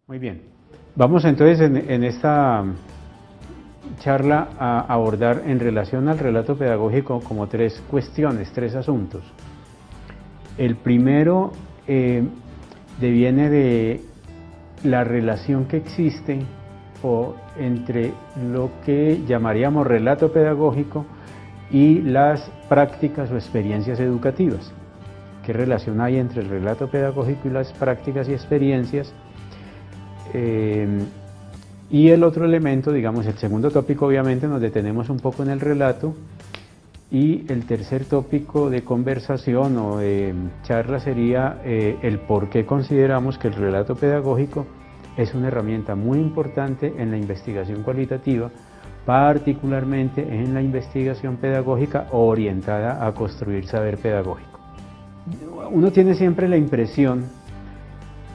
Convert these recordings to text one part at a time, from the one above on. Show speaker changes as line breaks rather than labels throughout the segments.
Muy bien. Vamos entonces en esta charla a abordar en relación al relato pedagógico como tres cuestiones, tres asuntos. El primero deviene de la relación que existe entre lo que llamaríamos relato pedagógico y las prácticas o experiencias educativas. ¿Qué relación hay entre el relato pedagógico y las prácticas y experiencias? Y el otro elemento, digamos, el segundo tópico, obviamente nos detenemos un poco en el relato, y el tercer tópico de conversación o de charla sería el por qué consideramos que el relato pedagógico es una herramienta muy importante en la investigación cualitativa, particularmente en la investigación pedagógica orientada a construir saber pedagógico. Uno tiene siempre la impresión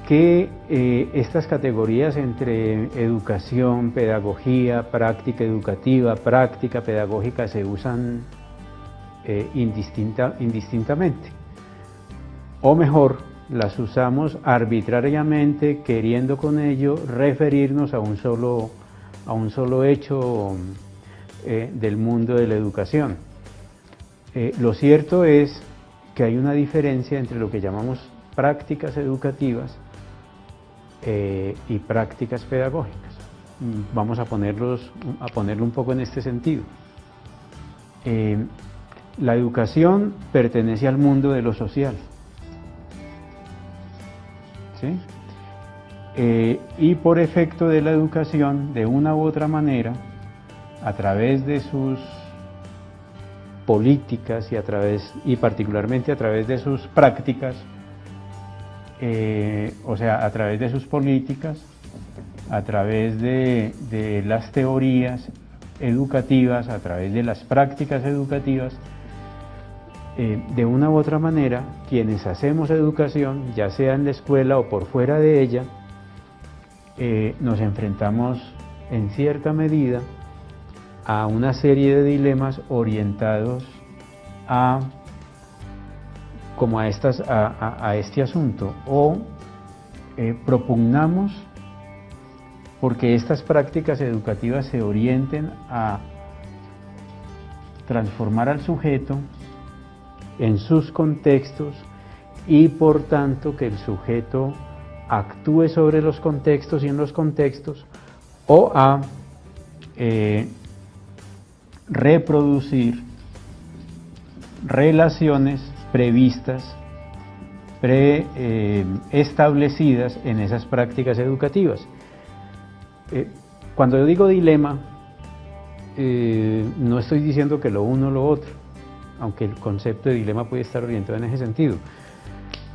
que estas categorías entre educación, pedagogía, práctica educativa, práctica pedagógica se usan indistintamente, o mejor, las usamos arbitrariamente, queriendo con ello referirnos a un solo hecho del mundo de la educación. Lo cierto es que hay una diferencia entre lo que llamamos prácticas educativas y prácticas pedagógicas. Vamos a ponerlo un poco en este sentido. La educación pertenece al mundo de lo social, ¿sí? Y por efecto de la educación, de una u otra manera, a través de sus políticas y particularmente a través de sus prácticas, o sea, a través de sus políticas, a través de las teorías educativas, a través de las prácticas educativas, de una u otra manera, quienes hacemos educación, ya sea en la escuela o por fuera de ella, nos enfrentamos en cierta medida a una serie de dilemas orientados a este asunto, o propugnamos porque estas prácticas educativas se orienten a transformar al sujeto en sus contextos y por tanto que el sujeto actúe sobre los contextos y en los contextos, o a reproducir relaciones previstas, establecidas en esas prácticas educativas. Cuando yo digo dilema, no estoy diciendo que lo uno o lo otro, aunque el concepto de dilema puede estar orientado en ese sentido.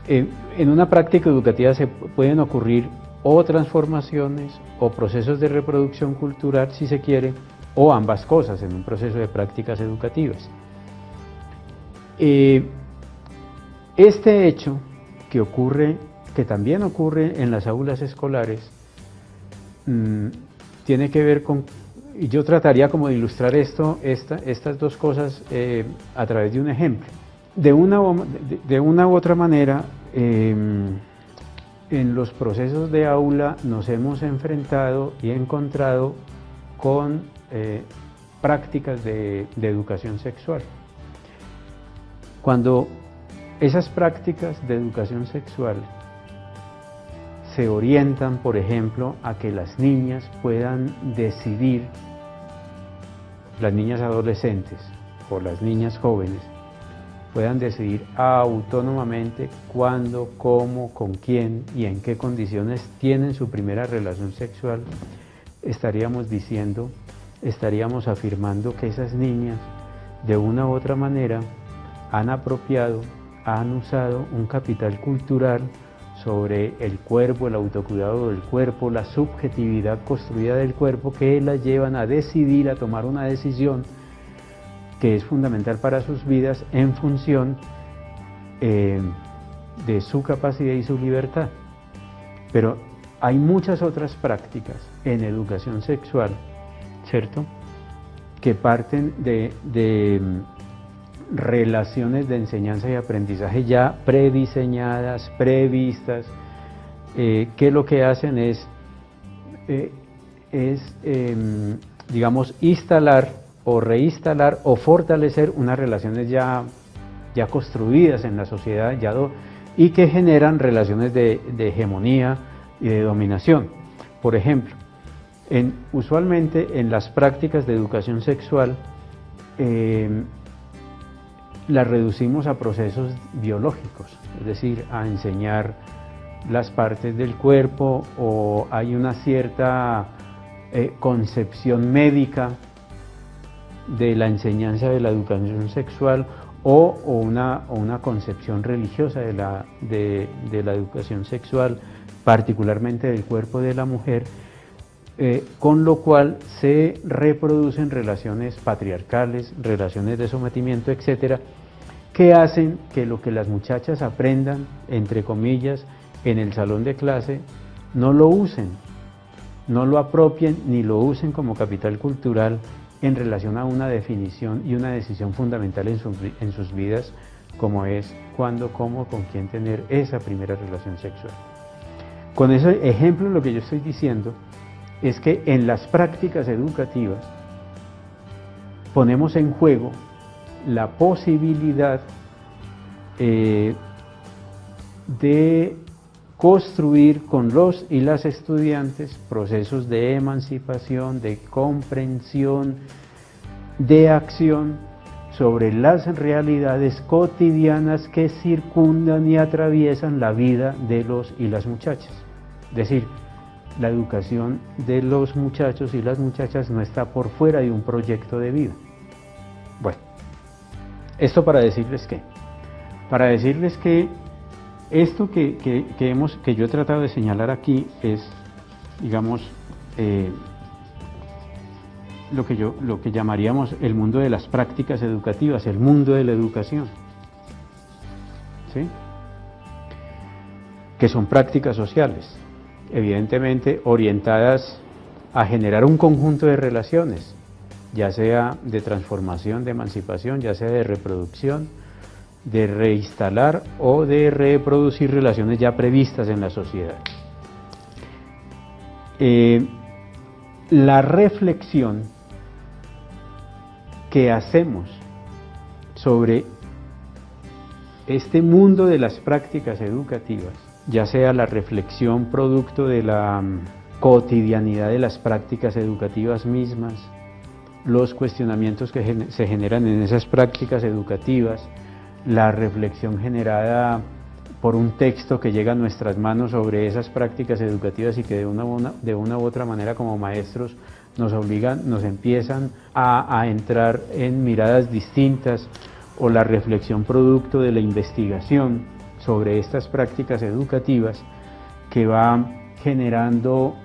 En una práctica educativa se pueden ocurrir o transformaciones o procesos de reproducción cultural, si se quiere, o ambas cosas en un proceso de prácticas educativas. Este hecho que también ocurre en las aulas escolares, tiene que ver con, y yo trataría como de ilustrar estas dos cosas a través de un ejemplo. De una u otra manera, en los procesos de aula nos hemos enfrentado y encontrado con prácticas de educación sexual. Cuando esas prácticas de educación sexual se orientan, por ejemplo, a que las niñas puedan decidir, las niñas adolescentes o las niñas jóvenes, puedan decidir autónomamente cuándo, cómo, con quién y en qué condiciones tienen su primera relación sexual, estaríamos afirmando que esas niñas, de una u otra manera, han usado un capital cultural sobre el cuerpo, el autocuidado del cuerpo, la subjetividad construida del cuerpo, que las llevan a decidir, a tomar una decisión que es fundamental para sus vidas en función de su capacidad y su libertad. Pero hay muchas otras prácticas en educación sexual, ¿cierto?, que parten de relaciones de enseñanza y aprendizaje ya prediseñadas, previstas, que lo que hacen es digamos, instalar o reinstalar o fortalecer unas relaciones ya construidas en la sociedad y que generan relaciones de hegemonía y de dominación. Por ejemplo, usualmente en las prácticas de educación sexual las reducimos a procesos biológicos, es decir, a enseñar las partes del cuerpo, o hay una cierta concepción médica de la enseñanza de la educación sexual o una concepción religiosa de la educación sexual, particularmente del cuerpo de la mujer, con lo cual se reproducen relaciones patriarcales, relaciones de sometimiento, etcétera, que hacen que lo que las muchachas aprendan, entre comillas, en el salón de clase, no lo usen, no lo apropien ni lo usen como capital cultural en relación a una definición y una decisión fundamental en sus vidas, como es cuándo, cómo, con quién tener esa primera relación sexual. Con ese ejemplo, lo que yo estoy diciendo es que en las prácticas educativas ponemos en juego la posibilidad de construir con los y las estudiantes procesos de emancipación, de comprensión, de acción sobre las realidades cotidianas que circundan y atraviesan la vida de los y las muchachas. Es decir, la educación de los muchachos y las muchachas no está por fuera de un proyecto de vida. Bueno, esto para decirles que esto que yo he tratado de señalar aquí es, digamos, lo que llamaríamos el mundo de las prácticas educativas, el mundo de la educación, ¿sí? Que son prácticas sociales, evidentemente orientadas a generar un conjunto de relaciones, ya sea de transformación, de emancipación, ya sea de reproducción, de reinstalar o de reproducir relaciones ya previstas en la sociedad. La reflexión que hacemos sobre este mundo de las prácticas educativas, ya sea la reflexión producto de la cotidianidad de las prácticas educativas mismas, los cuestionamientos que se generan en esas prácticas educativas, la reflexión generada por un texto que llega a nuestras manos sobre esas prácticas educativas y que de una u otra manera como maestros nos empiezan a entrar en miradas distintas, o la reflexión producto de la investigación sobre estas prácticas educativas que va generando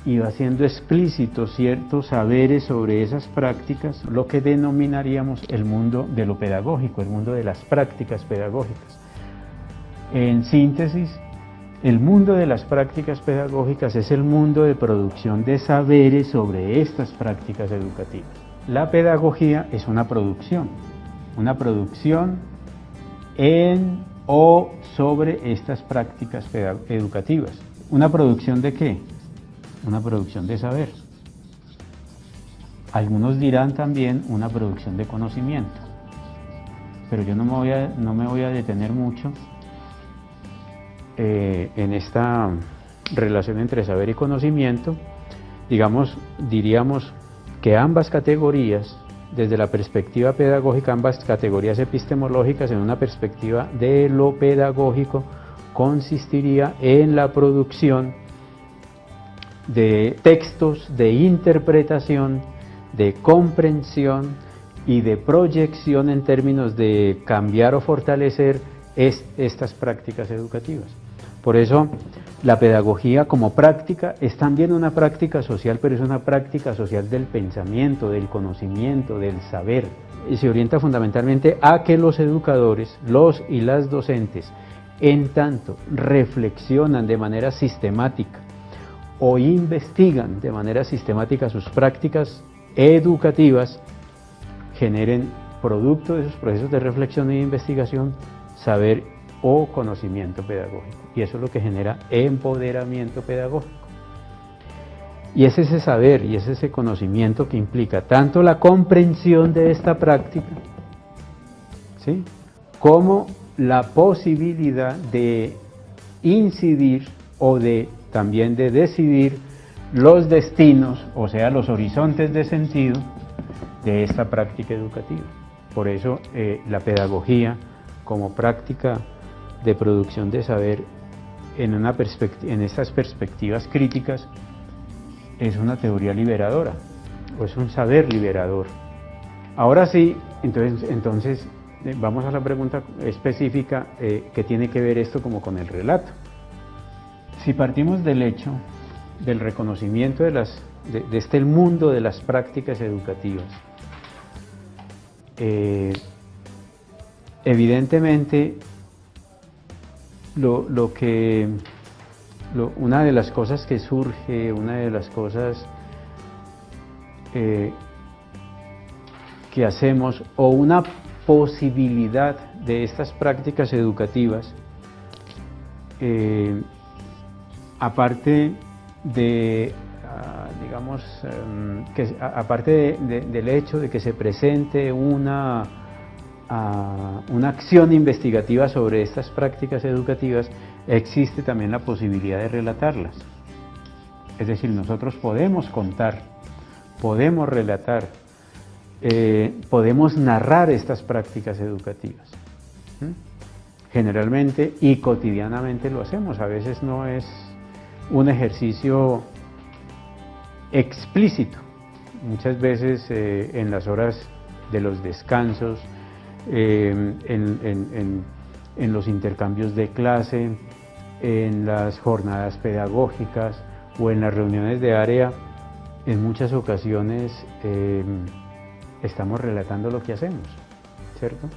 y va haciendo explícitos ciertos saberes sobre esas prácticas, lo que denominaríamos el mundo de lo pedagógico, el mundo de las prácticas pedagógicas. En síntesis, el mundo de las prácticas pedagógicas es el mundo de producción de saberes sobre estas prácticas educativas. La pedagogía es una producción en o sobre estas prácticas educativas. ¿Una producción de qué? Una producción de saber. Algunos dirán también una producción de conocimiento, pero yo no me voy a detener mucho en esta relación entre saber y conocimiento. Diríamos que ambas categorías, desde la perspectiva pedagógica, ambas categorías epistemológicas en una perspectiva de lo pedagógico, consistiría en la producción de textos de interpretación, de comprensión y de proyección en términos de cambiar o fortalecer estas prácticas educativas. Por eso, la pedagogía como práctica es también una práctica social, pero es una práctica social del pensamiento, del conocimiento, del saber. Y se orienta fundamentalmente a que los educadores, los y las docentes, en tanto reflexionan de manera sistemática o investigan de manera sistemática sus prácticas educativas, generen producto de esos procesos de reflexión e investigación, saber o conocimiento pedagógico. Y eso es lo que genera empoderamiento pedagógico. Y es ese saber y es ese conocimiento que implica tanto la comprensión de esta práctica, ¿sí?, como la posibilidad de incidir o también de decidir los destinos, o sea, los horizontes de sentido de esta práctica educativa. Por eso la pedagogía como práctica de producción de saber en estas perspectivas críticas es una teoría liberadora, o es un saber liberador. Ahora sí, entonces vamos a la pregunta específica que tiene que ver esto como con el relato. Si partimos del hecho del reconocimiento de este mundo de las prácticas educativas, evidentemente una de las cosas que surge, una de las cosas que hacemos, o una posibilidad de estas prácticas educativas, aparte de, digamos, aparte del hecho de que se presente una acción investigativa sobre estas prácticas educativas, existe también la posibilidad de relatarlas. Es decir, nosotros podemos contar, podemos relatar, podemos narrar estas prácticas educativas. Generalmente y cotidianamente lo hacemos, a veces no es un ejercicio explícito, muchas veces en las horas de los descansos, en los intercambios de clase, en las jornadas pedagógicas o en las reuniones de área, en muchas ocasiones estamos relatando lo que hacemos, ¿cierto?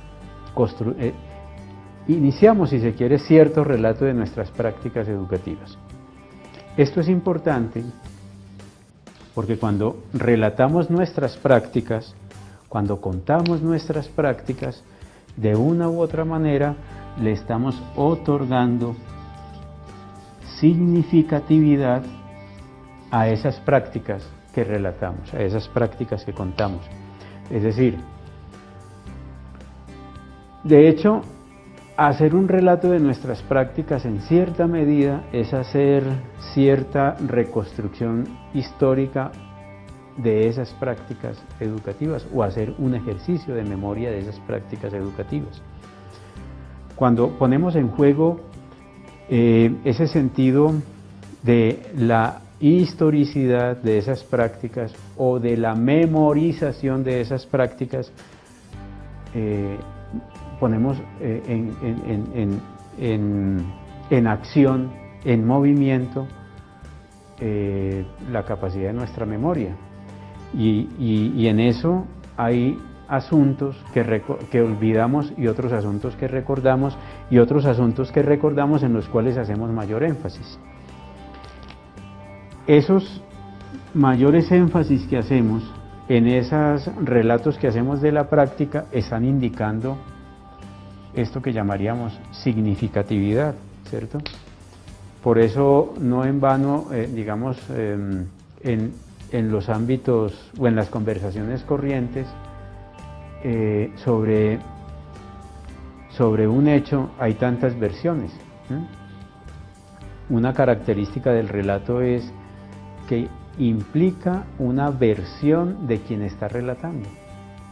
Iniciamos, si se quiere, cierto relato de nuestras prácticas educativas. Esto es importante porque cuando relatamos nuestras prácticas, cuando contamos nuestras prácticas, de una u otra manera le estamos otorgando significatividad a esas prácticas que relatamos, a esas prácticas que contamos. Es decir, de hecho, hacer un relato de nuestras prácticas en cierta medida es hacer cierta reconstrucción histórica de esas prácticas educativas o hacer un ejercicio de memoria de esas prácticas educativas. Cuando ponemos en juego ese sentido de la historicidad de esas prácticas o de la memorización de esas prácticas, ponemos en acción, en movimiento, la capacidad de nuestra memoria. Y en eso hay asuntos que olvidamos y otros asuntos que recordamos y otros asuntos que recordamos en los cuales hacemos mayor énfasis. Esos mayores énfasis que hacemos en esos relatos que hacemos de la práctica están indicando esto que llamaríamos significatividad, ¿cierto? Por eso no en vano, digamos, en los ámbitos o en las conversaciones corrientes sobre un hecho hay tantas versiones. Una característica del relato es que implica una versión de quien está relatando,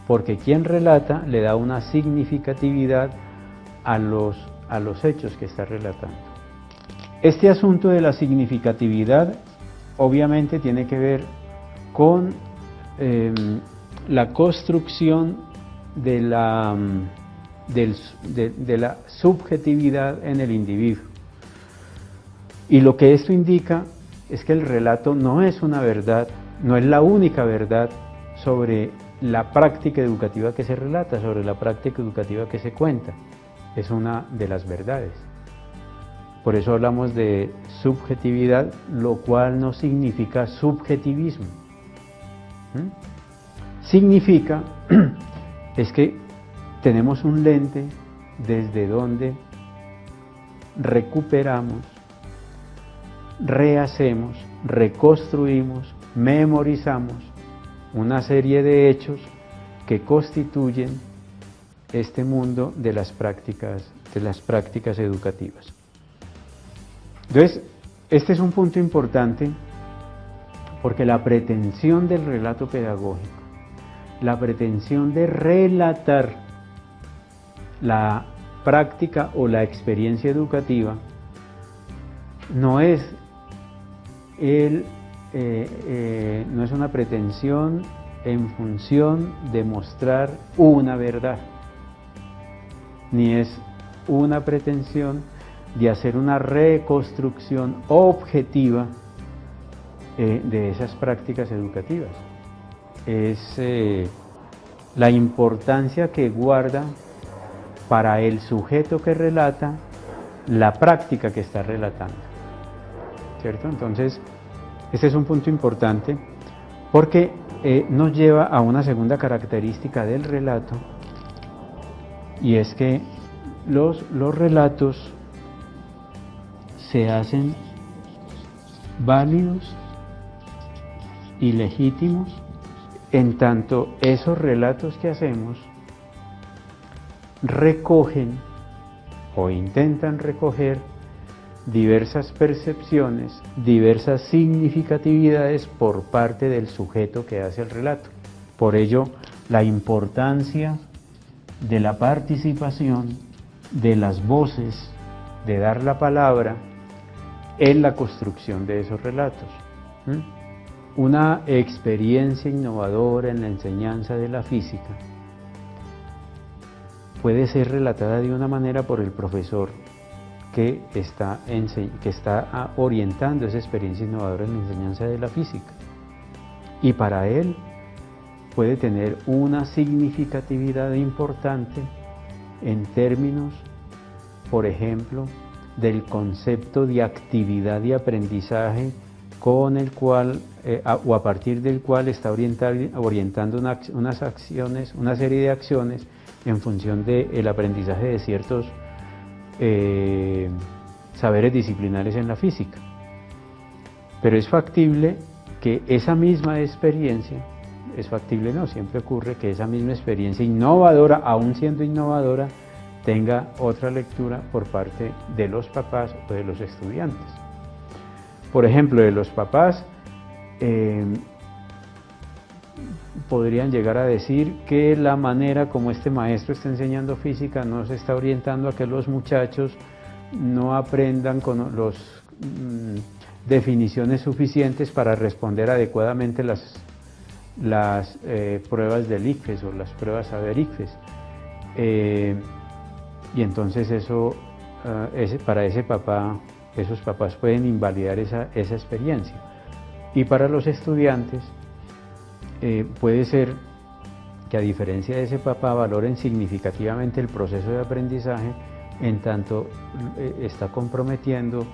porque quien relata le da una significatividad a los hechos que está relatando. Este asunto de la significatividad obviamente tiene que ver con la construcción de la subjetividad en el individuo. Y lo que esto indica es que el relato no es una verdad, no es la única verdad sobre la práctica educativa que se relata, sobre la práctica educativa que se cuenta. Es una de las verdades. Por eso hablamos de subjetividad, lo cual no significa subjetivismo. Significa es que tenemos un lente desde donde recuperamos, rehacemos, reconstruimos memorizamos una serie de hechos que constituyen este mundo de las prácticas educativas. Entonces, este es un punto importante porque la pretensión del relato pedagógico, la pretensión de relatar la práctica o la experiencia educativa, no es una pretensión en función de mostrar una verdad, ni es una pretensión de hacer una reconstrucción objetiva de esas prácticas educativas. Es la importancia que guarda para el sujeto que relata la práctica que está relatando, ¿cierto? Entonces, este es un punto importante porque nos lleva a una segunda característica del relato, y es que los relatos se hacen válidos y legítimos en tanto esos relatos que hacemos recogen o intentan recoger diversas percepciones, diversas significatividades por parte del sujeto que hace el relato. Por ello, la importancia de la participación de las voces, de dar la palabra en la construcción de esos relatos. Una experiencia innovadora en la enseñanza de la física puede ser relatada de una manera por el profesor que está orientando esa experiencia innovadora en la enseñanza de la física, y para él puede tener una significatividad importante en términos, por ejemplo, del concepto de actividad y aprendizaje con el cual o a partir del cual está orientando unas acciones, una serie de acciones en función del aprendizaje de ciertos saberes disciplinares en la física. Pero es factible que esa misma experiencia, siempre ocurre que esa misma experiencia innovadora, aún siendo innovadora, tenga otra lectura por parte de los papás o de los estudiantes. Por ejemplo, de los papás, podrían llegar a decir que la manera como este maestro está enseñando física no se está orientando a que los muchachos no aprendan con las definiciones suficientes para responder adecuadamente las pruebas del ICFES o las pruebas saber ICFES. Y entonces eso, para ese papá, esos papás pueden invalidar esa experiencia. Y para los estudiantes, puede ser que, a diferencia de ese papá, valoren significativamente el proceso de aprendizaje, en tanto está comprometiendo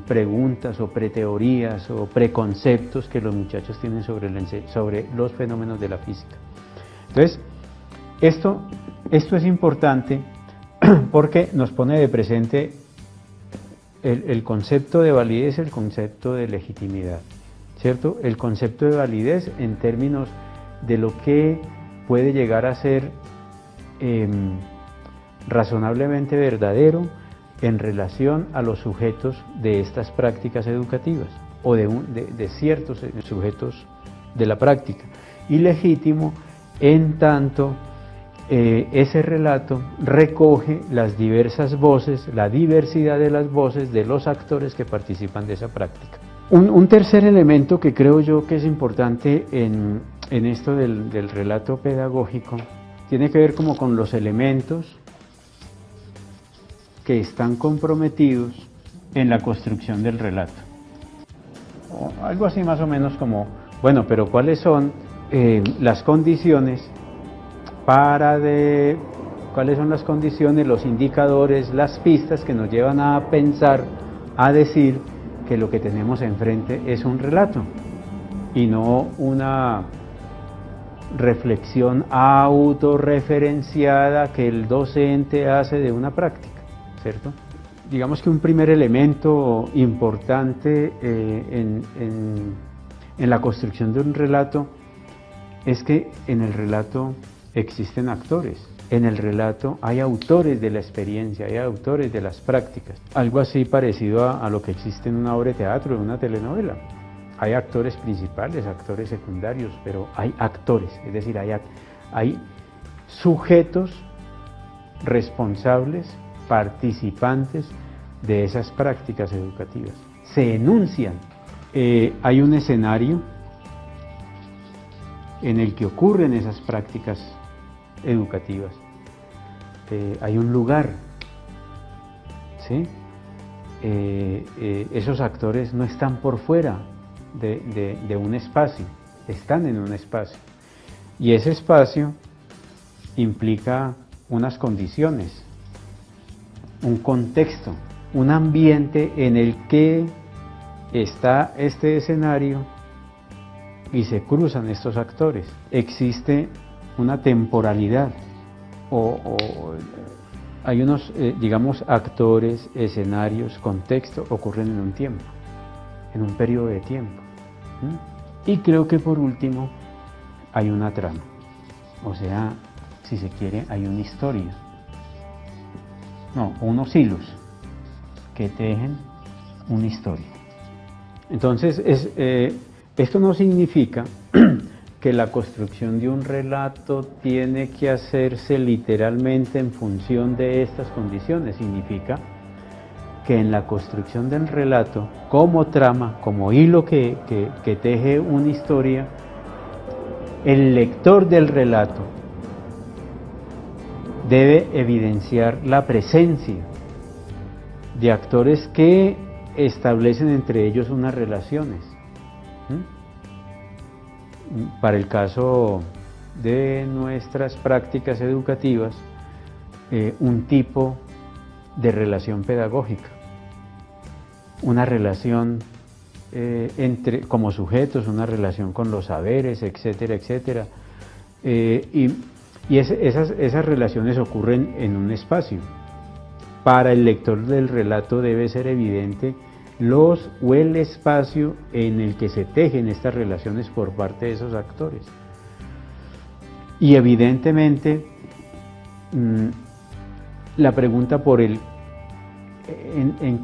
preguntas o preteorías o preconceptos que los muchachos tienen sobre los fenómenos de la física. Entonces, esto es importante porque nos pone de presente el concepto de validez, el concepto de legitimidad, ¿cierto? El concepto de validez en términos de lo que puede llegar a ser razonablemente verdadero en relación a los sujetos de estas prácticas educativas o de ciertos sujetos de la práctica, y legítimo en tanto ese relato recoge las diversas voces, la diversidad de las voces de los actores que participan de esa práctica. Un tercer elemento que creo yo que es importante en esto del relato pedagógico tiene que ver como con los elementos que están comprometidos en la construcción del relato. O algo así más o menos como, bueno, pero ¿cuáles son las condiciones cuáles son las condiciones, los indicadores, las pistas que nos llevan a pensar, a decir que lo que tenemos enfrente es un relato y no una reflexión autorreferenciada que el docente hace de una práctica, ¿cierto? Digamos que un primer elemento importante en en la construcción de un relato es que en el relato existen actores. En el relato hay autores de la experiencia, hay autores de las prácticas. Algo así parecido a lo que existe en una obra de teatro, en una telenovela. Hay actores principales, actores secundarios, pero hay actores, es decir, hay sujetos responsables, participantes de esas prácticas educativas. Se enuncian. Hay un escenario en el que ocurren esas prácticas educativas. Hay un lugar, ¿sí? Esos actores no están por fuera de un espacio, están en un espacio. Y ese espacio implica unas condiciones, un contexto, un ambiente en el que está este escenario y se cruzan estos actores. Existe una temporalidad hay unos, digamos, actores, escenarios, contexto, ocurren en un tiempo, en un periodo de tiempo. Y creo que por último hay una trama, o sea, si se quiere, hay una historia, unos hilos que tejen una historia. Entonces, esto no significa que la construcción de un relato tiene que hacerse literalmente en función de estas condiciones. Significa que en la construcción del relato, como trama, como hilo que teje una historia, el lector del relato debe evidenciar la presencia de actores que establecen entre ellos unas relaciones. Para el caso de nuestras prácticas educativas, un tipo de relación pedagógica, una relación como sujetos, una relación con los saberes, etcétera, etcétera. Esas relaciones ocurren en un espacio. Para el lector del relato debe ser evidente el espacio en el que se tejen estas relaciones por parte de esos actores. Y evidentemente, la pregunta por en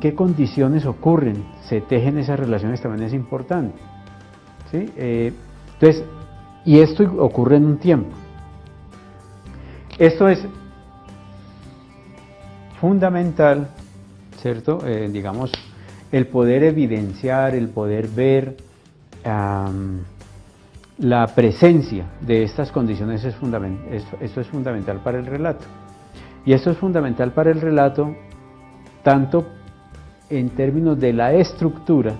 qué condiciones ocurren, se tejen esas relaciones también es importante, ¿sí? Entonces, y esto ocurre en un tiempo. Esto es fundamental, ¿cierto? Digamos, el poder evidenciar, el poder ver la presencia de estas condiciones esto es fundamental para el relato. Y esto es fundamental para el relato tanto en términos de la estructura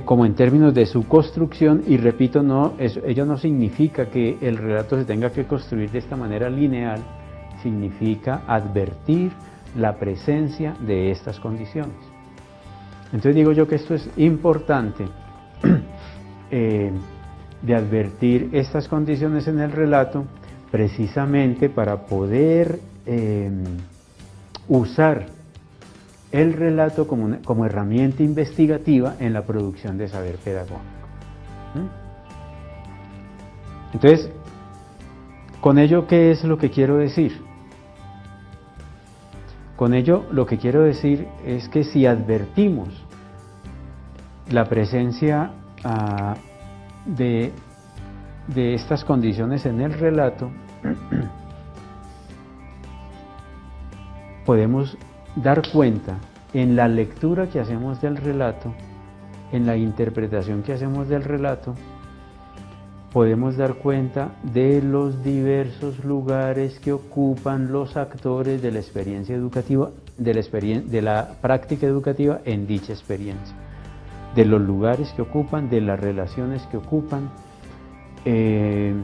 como en términos de su construcción, y repito, ello no significa que el relato se tenga que construir de esta manera lineal, significa advertir la presencia de estas condiciones. Entonces digo yo que esto es importante, de advertir estas condiciones en el relato, precisamente para poder usar el relato como herramienta investigativa en la producción de saber pedagógico. Entonces, con ello, ¿qué es lo que quiero decir? Con ello, lo que quiero decir es que si advertimos la presencia de estas condiciones en el relato, podemos dar cuenta en la lectura que hacemos del relato, en la interpretación que hacemos del relato, podemos dar cuenta de los diversos lugares que ocupan los actores de la experiencia educativa, de la práctica educativa en dicha experiencia, de los lugares que ocupan, de las relaciones que ocupan, de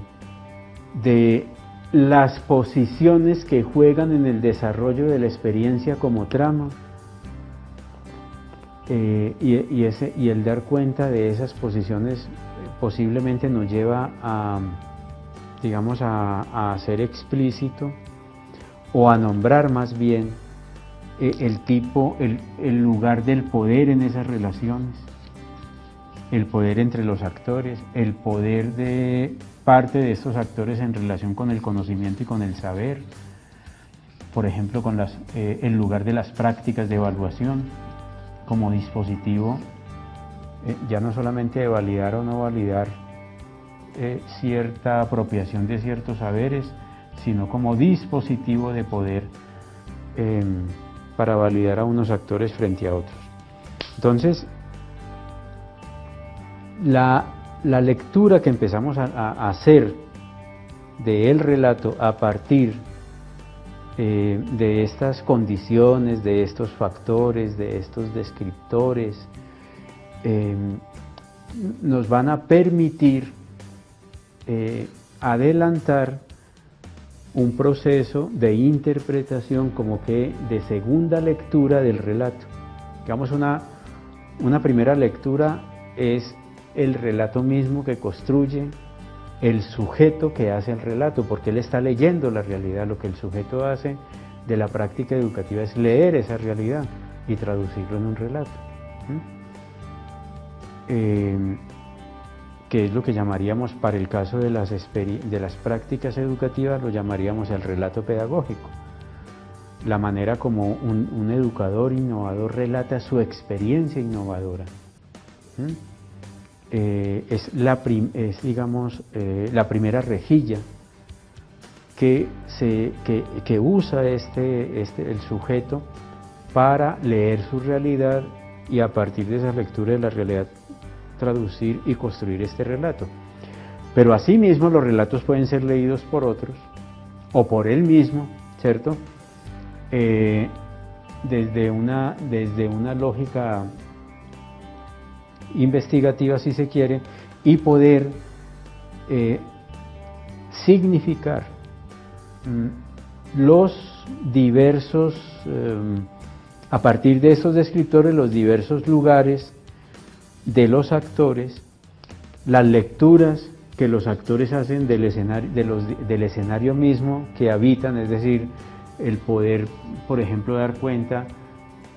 las posiciones que juegan en el desarrollo de la experiencia como trama, y el dar cuenta de esas posiciones posiblemente nos lleva a ser explícito o a nombrar más bien el lugar del poder en esas relaciones, el poder entre los actores, el poder de parte de estos actores en relación con el conocimiento y con el saber, por ejemplo, con el lugar de las prácticas de evaluación como dispositivo, ya no solamente de validar o no validar cierta apropiación de ciertos saberes, sino como dispositivo de poder para validar a unos actores frente a otros. Entonces, la lectura que empezamos a hacer del relato a partir de estas condiciones, de estos factores, de estos descriptores, nos van a permitir adelantar un proceso de interpretación como que de segunda lectura del relato. Digamos, una primera lectura es el relato mismo que construye el sujeto que hace el relato, porque él está leyendo la realidad. Lo que el sujeto hace de la práctica educativa es leer esa realidad y traducirlo en un relato, que es lo que llamaríamos, para el caso de las prácticas educativas, lo llamaríamos el relato pedagógico. La manera como un educador innovador relata su experiencia innovadora. Es digamos, la primera rejilla que usa el sujeto para leer su realidad y a partir de esa lectura de la realidad traducir y construir este relato. Pero asimismo los relatos pueden ser leídos por otros o por él mismo, ¿cierto? Desde una lógica investigativa, si se quiere, y poder significar los diversos, a partir de estos descriptores, los diversos lugares de los actores, las lecturas que los actores hacen del escenario mismo que habitan, es decir, el poder, por ejemplo, dar cuenta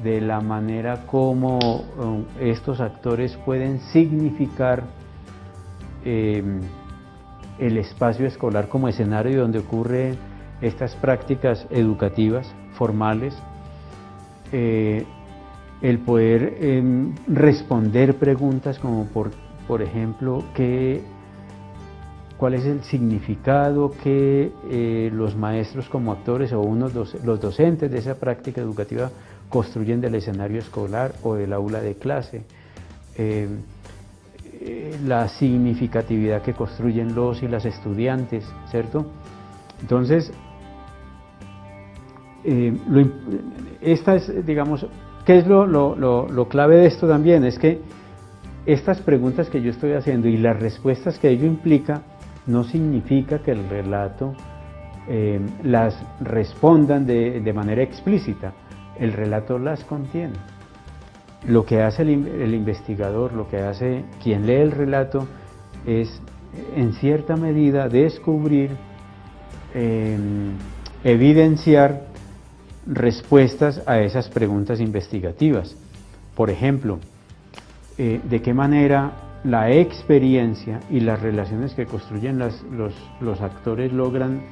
de la manera como estos actores pueden significar el espacio escolar como escenario donde ocurren estas prácticas educativas formales, el poder responder preguntas como por ejemplo cuál es el significado que los maestros como actores o los docentes de esa práctica educativa construyen del escenario escolar o del aula de clase, la significatividad que construyen los y las estudiantes, ¿cierto? Entonces, esta es, digamos, ¿qué es lo clave de esto también? Es que estas preguntas que yo estoy haciendo y las respuestas que ello implica no significa que el relato las respondan de manera explícita. El relato las contiene. Lo que hace el investigador, lo que hace quien lee el relato es, en cierta medida, descubrir, evidenciar respuestas a esas preguntas investigativas. Por ejemplo, de qué manera la experiencia y las relaciones que construyen los actores logran,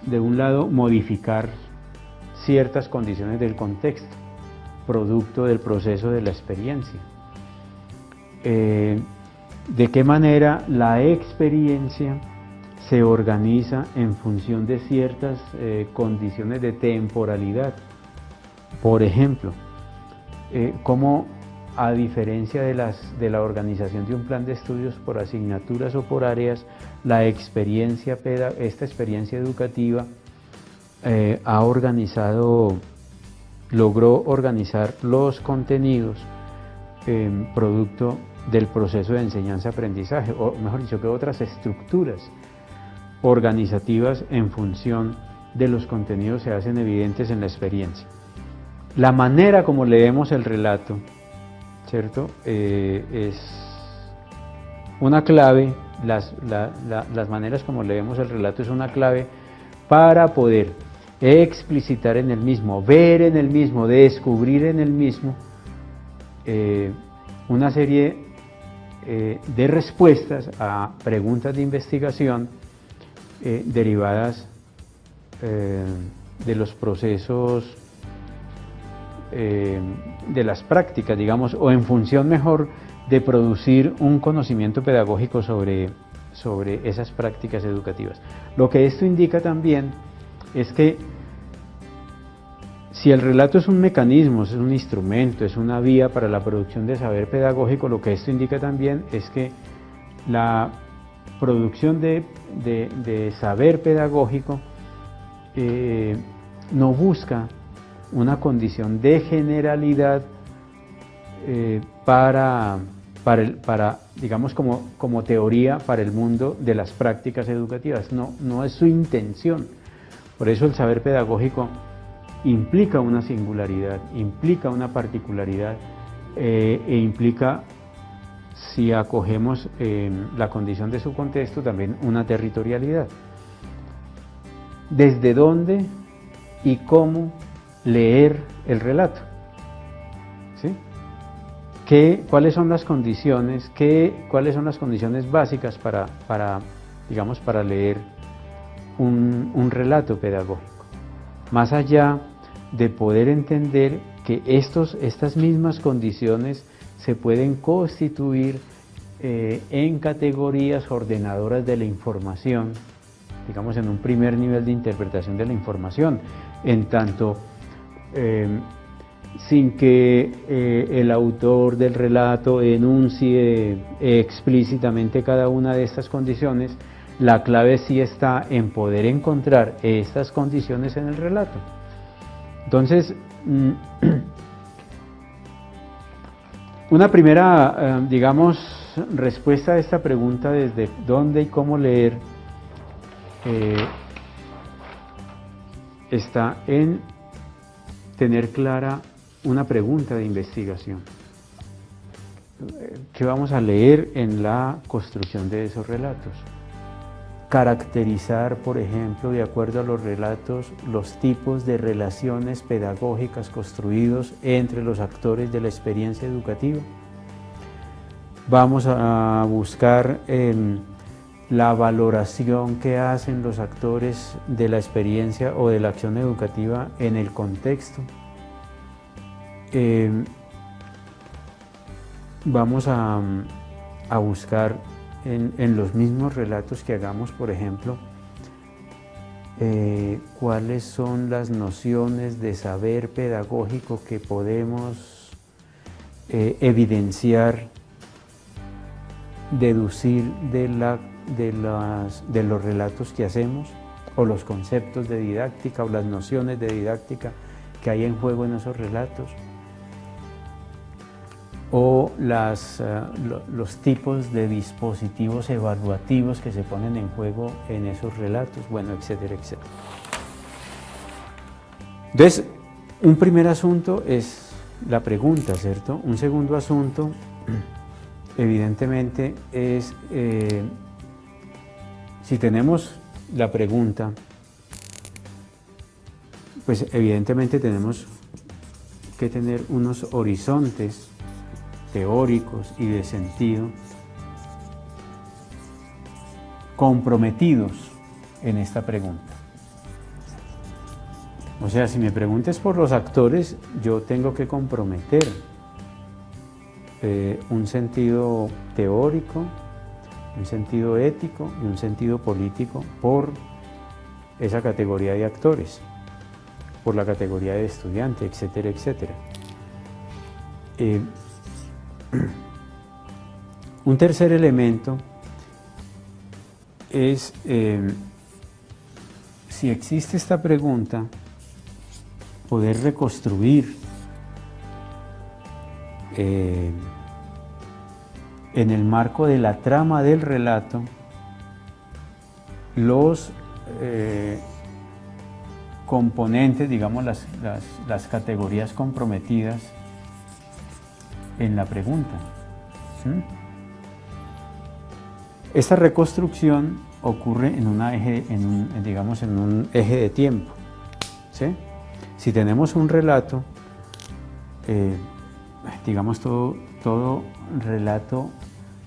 de un lado, modificar ciertas condiciones del contexto, producto del proceso de la experiencia. De qué manera la experiencia se organiza en función de ciertas condiciones de temporalidad. Por ejemplo, cómo, a diferencia de la organización de un plan de estudios por asignaturas o por áreas, esta experiencia educativa logró organizar los contenidos producto del proceso de enseñanza-aprendizaje, o mejor dicho, que otras estructuras organizativas en función de los contenidos se hacen evidentes en la experiencia. La manera como leemos el relato, ¿cierto? Es una clave, las maneras como leemos el relato es una clave para poder explicitar en el mismo, ver en el mismo, descubrir en el mismo una serie de respuestas a preguntas de investigación derivadas de los procesos de las prácticas, digamos, o en función mejor de producir un conocimiento pedagógico sobre esas prácticas educativas. Lo que esto indica también es que si el relato es un mecanismo, es un instrumento, es una vía para la producción de saber pedagógico, lo que esto indica también es que la producción de saber pedagógico no busca una condición de generalidad para digamos, como teoría para el mundo de las prácticas educativas. No es su intención. Por eso el saber pedagógico implica una singularidad, implica una particularidad e implica, si acogemos la condición de su contexto, también una territorialidad. ¿Desde dónde y cómo leer el relato? ¿Sí? ¿Cuáles son las condiciones? ¿Cuáles son las condiciones básicas para leer un relato pedagógico? Más allá de poder entender que estas mismas condiciones se pueden constituir en categorías ordenadoras de la información, digamos en un primer nivel de interpretación de la información, en tanto sin que el autor del relato enuncie explícitamente cada una de estas condiciones, la clave sí está en poder encontrar estas condiciones en el relato. Entonces, una primera, respuesta a esta pregunta desde dónde y cómo leer está en tener clara una pregunta de investigación. ¿Qué vamos a leer en la construcción de esos relatos? Caracterizar, por ejemplo, de acuerdo a los relatos, los tipos de relaciones pedagógicas construidos entre los actores de la experiencia educativa. Vamos a buscar la valoración que hacen los actores de la experiencia o de la acción educativa en el contexto. Vamos a buscar en los mismos relatos que hagamos, por ejemplo, cuáles son las nociones de saber pedagógico que podemos evidenciar, deducir de los relatos que hacemos, o los conceptos de didáctica o las nociones de didáctica que hay en juego en esos relatos, o los tipos de dispositivos evaluativos que se ponen en juego en esos relatos, bueno, etcétera, etcétera. Entonces, un primer asunto es la pregunta, ¿cierto? Un segundo asunto, evidentemente, es si tenemos la pregunta, pues evidentemente tenemos que tener unos horizontes teóricos y de sentido comprometidos en esta pregunta. O sea, si me preguntas por los actores, yo tengo que comprometer un sentido teórico, un sentido ético y un sentido político por esa categoría de actores, por la categoría de estudiante, etcétera, etcétera. Un tercer elemento es, si existe esta pregunta, poder reconstruir en el marco de la trama del relato los componentes, digamos las categorías comprometidas en la pregunta. ¿Sí? Esta reconstrucción ocurre en un eje de tiempo. ¿Sí? Si tenemos un relato, digamos todo relato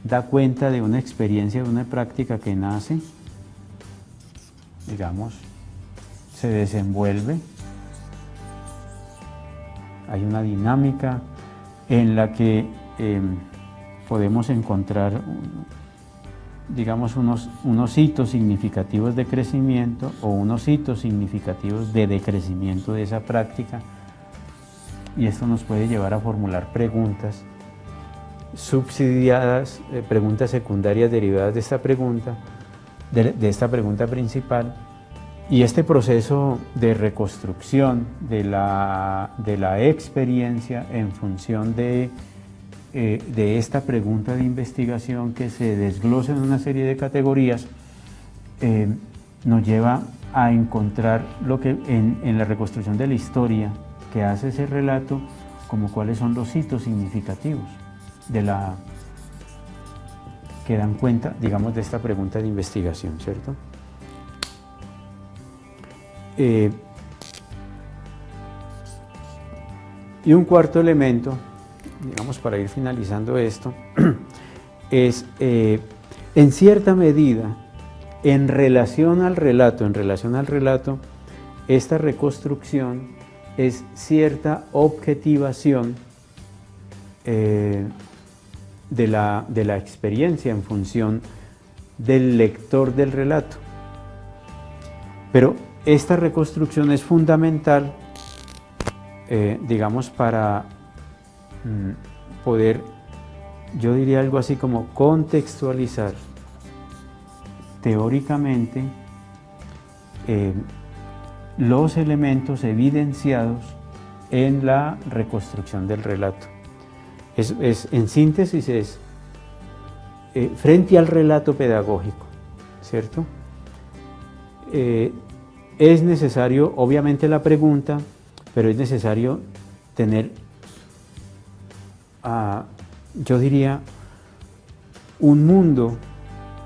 da cuenta de una experiencia, de una práctica que nace, digamos, se desenvuelve. Hay una dinámica en la que podemos encontrar, digamos, unos hitos significativos de crecimiento o unos hitos significativos de decrecimiento de esa práctica, y esto nos puede llevar a formular preguntas subsidiadas, preguntas secundarias derivadas de esta pregunta, de esta pregunta principal. Y este proceso de reconstrucción de la experiencia en función de esta pregunta de investigación, que se desglosa en una serie de categorías, nos lleva a encontrar lo que en la reconstrucción de la historia que hace ese relato, como cuáles son los hitos significativos que dan cuenta, digamos, de esta pregunta de investigación, ¿cierto? Y un cuarto elemento, digamos, para ir finalizando esto, es en cierta medida, en relación al relato, esta reconstrucción es cierta objetivación de la experiencia en función del lector del relato. Pero esta reconstrucción es fundamental, digamos, para poder, yo diría algo así como contextualizar teóricamente los elementos evidenciados en la reconstrucción del relato. En síntesis, es frente al relato pedagógico, ¿cierto? Es necesario, obviamente, la pregunta, pero es necesario tener, yo diría, un mundo,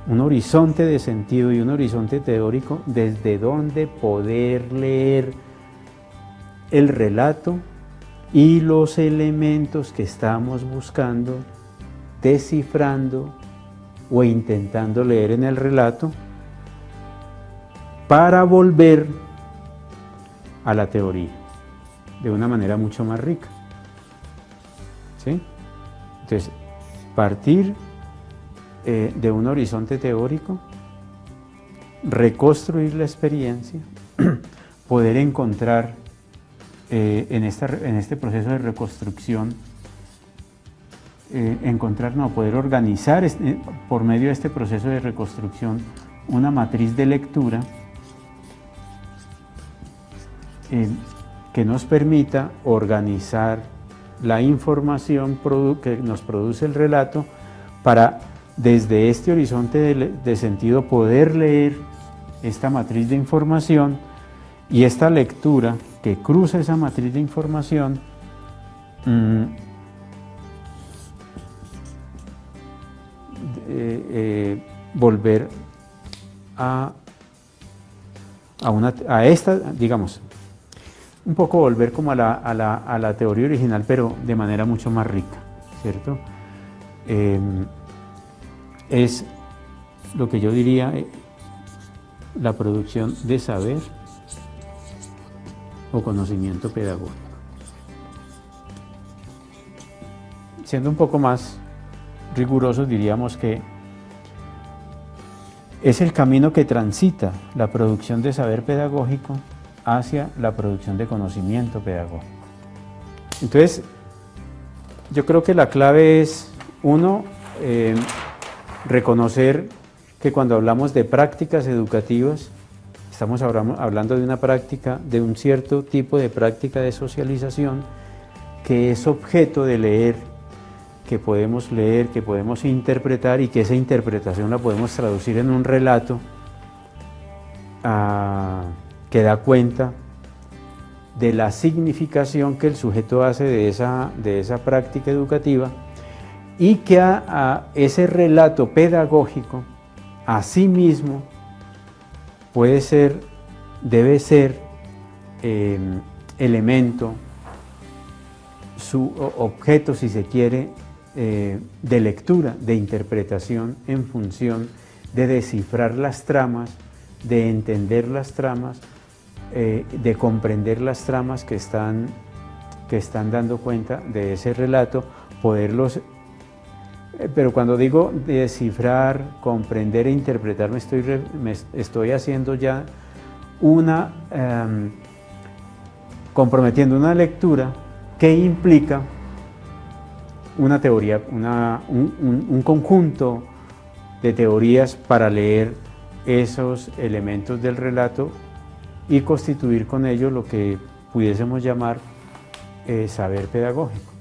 un horizonte de sentido y un horizonte teórico desde donde poder leer el relato y los elementos que estamos buscando, descifrando o intentando leer en el relato, para volver a la teoría de una manera mucho más rica, ¿sí? Entonces, partir de un horizonte teórico, reconstruir la experiencia, poder encontrar en este proceso de reconstrucción, poder organizar por medio de este proceso de reconstrucción una matriz de lectura que nos permita organizar la información que nos produce el relato, para desde este horizonte de sentido poder leer esta matriz de información, y esta lectura que cruza esa matriz de información volver a esta, digamos, un poco volver como a la teoría original, pero de manera mucho más rica, ¿cierto? Es lo que yo diría la producción de saber o conocimiento pedagógico. Siendo un poco más rigurosos, diríamos que es el camino que transita la producción de saber pedagógico hacia la producción de conocimiento pedagógico. Entonces, yo creo que la clave es, uno, reconocer que cuando hablamos de prácticas educativas, estamos hablando de una práctica, de un cierto tipo de práctica de socialización que es objeto de leer, que podemos interpretar, y que esa interpretación la podemos traducir en un relato que da cuenta de la significación que el sujeto hace de esa práctica educativa, y que a ese relato pedagógico a sí mismo debe ser elemento, su objeto, si se quiere, de lectura, de interpretación en función de descifrar las tramas, de entender las tramas, de comprender las tramas que están dando cuenta de ese relato, poderlos... Pero cuando digo descifrar, comprender e interpretar, me estoy haciendo ya comprometiendo una lectura que implica una teoría, un conjunto de teorías para leer esos elementos del relato y constituir con ello lo que pudiésemos llamar saber pedagógico.